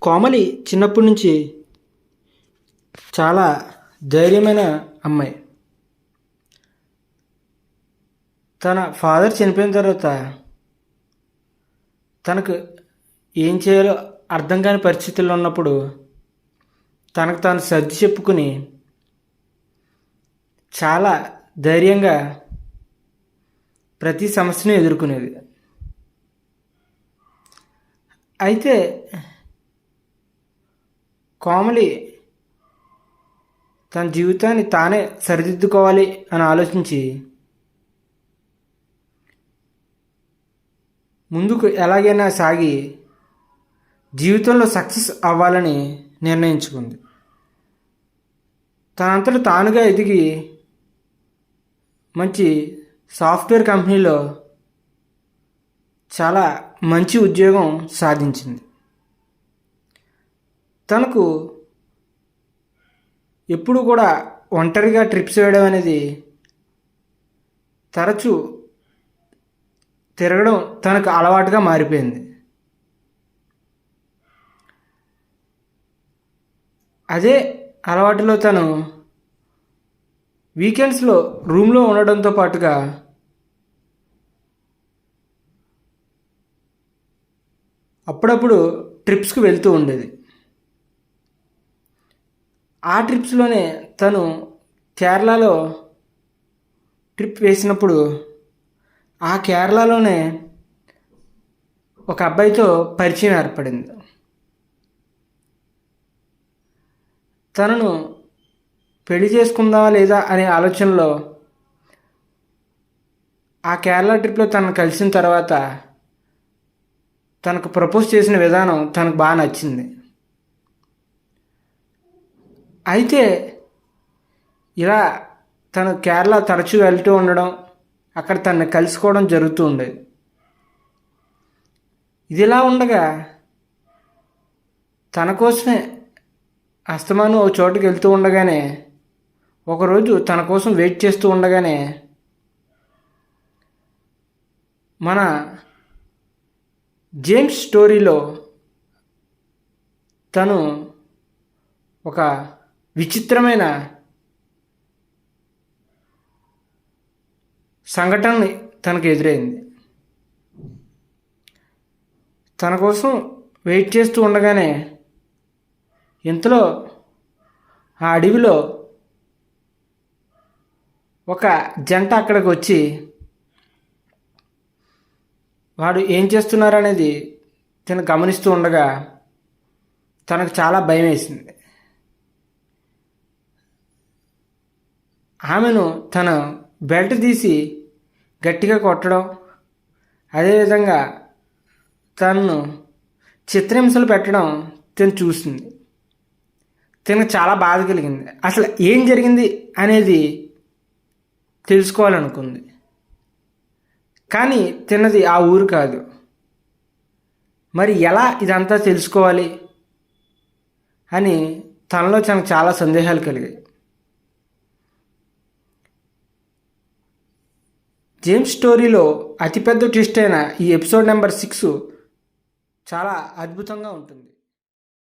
కోమలి చిన్నప్పటి నుంచి చాలా ధైర్యమైన అమ్మాయి. తన ఫాదర్ చనిపోయిన తర్వాత తనకు ఏం చేయాలో అర్థం కాని పరిస్థితుల్లో ఉన్నప్పుడు తనకు తాను సర్ది చెప్పుకుని చాలా ధైర్యంగా ప్రతి సమస్యను ఎదుర్కొనేది. అయితే కోమలి తన జీవితాన్ని తానే సరిదిద్దుకోవాలి అని ఆలోచించి ముందుకు ఎలాగైనా సాగి జీవితంలో సక్సెస్ అవ్వాలని నిర్ణయించుకుంది. తనంతట తానుగా ఎదిగి మంచి సాఫ్ట్వేర్ కంపెనీలో చాలా మంచి ఉద్యోగం సాధించింది. తనకు ఎప్పుడు కూడా ఒంటరిగా ట్రిప్స్ వేయడం అనేది, తరచూ తిరగడం తనకు అలవాటుగా మారిపోయింది. అదే అలవాటులో తను వీకెండ్స్లో రూమ్లో ఉండడంతో పాటుగా అప్పుడప్పుడు ట్రిప్స్కి వెళ్తూ ఉండేది. ఆ ట్రిప్స్లోనే తను కేరళలో ట్రిప్ వేసినప్పుడు ఆ కేరళలోనే ఒక అబ్బాయితో పరిచయం ఏర్పడింది. తనను పెళ్లి చేసుకుందామా లేదా అనే ఆలోచనలో ఆ కేరళ ట్రిప్లో తనను కలిసిన తర్వాత తనకు ప్రపోజ్ చేసిన విధానం తనకు బాగా నచ్చింది. అయితే ఇలా తను కేరళ తరచూ వెళ్తూ ఉండడం, అక్కడ తనని కలుసుకోవడం జరుగుతూ ఉండేది. ఇదిలా ఉండగా తన కోసమే అస్తమాను ఒక చోటుకి వెళ్తూ ఉండగానే ఒకరోజు తన కోసం వెయిట్ చేస్తూ ఉండగానే మన జేమ్స్ స్టోరీలో తను ఒక విచిత్రమైన సంఘటన తనకు ఎదురైంది. తన కోసం వెయిట్ చేస్తూ ఉండగానే ఇంతలో ఆ అడవిలో ఒక జంట అక్కడికి వచ్చి వాడు ఏం చేస్తున్నారనేది తను గమనిస్తూ ఉండగా తనకు చాలా భయం వేసింది. ఆమెను తన బెల్ట్ తీసి గట్టిగా కొట్టడం, అదేవిధంగా తనను చిత్రహింసలు పెట్టడం తను చూసింది. తనకు చాలా బాధ కలిగింది. అసలు ఏం జరిగింది అనేది తెలుసుకోవాలనుకుంది. కానీ తిన్నది ఆ ఊరు కాదు. మరి ఎలా ఇదంతా తెలుసుకోవాలి అని తనలో తనకు చాలా సందేహాలు కలిగాయి. జేమ్స్ స్టోరీలో అతిపెద్ద ట్విస్ట్ అయిన ఈ ఎపిసోడ్ నెంబర్ 6 చాలా అద్భుతంగా ఉంటుంది.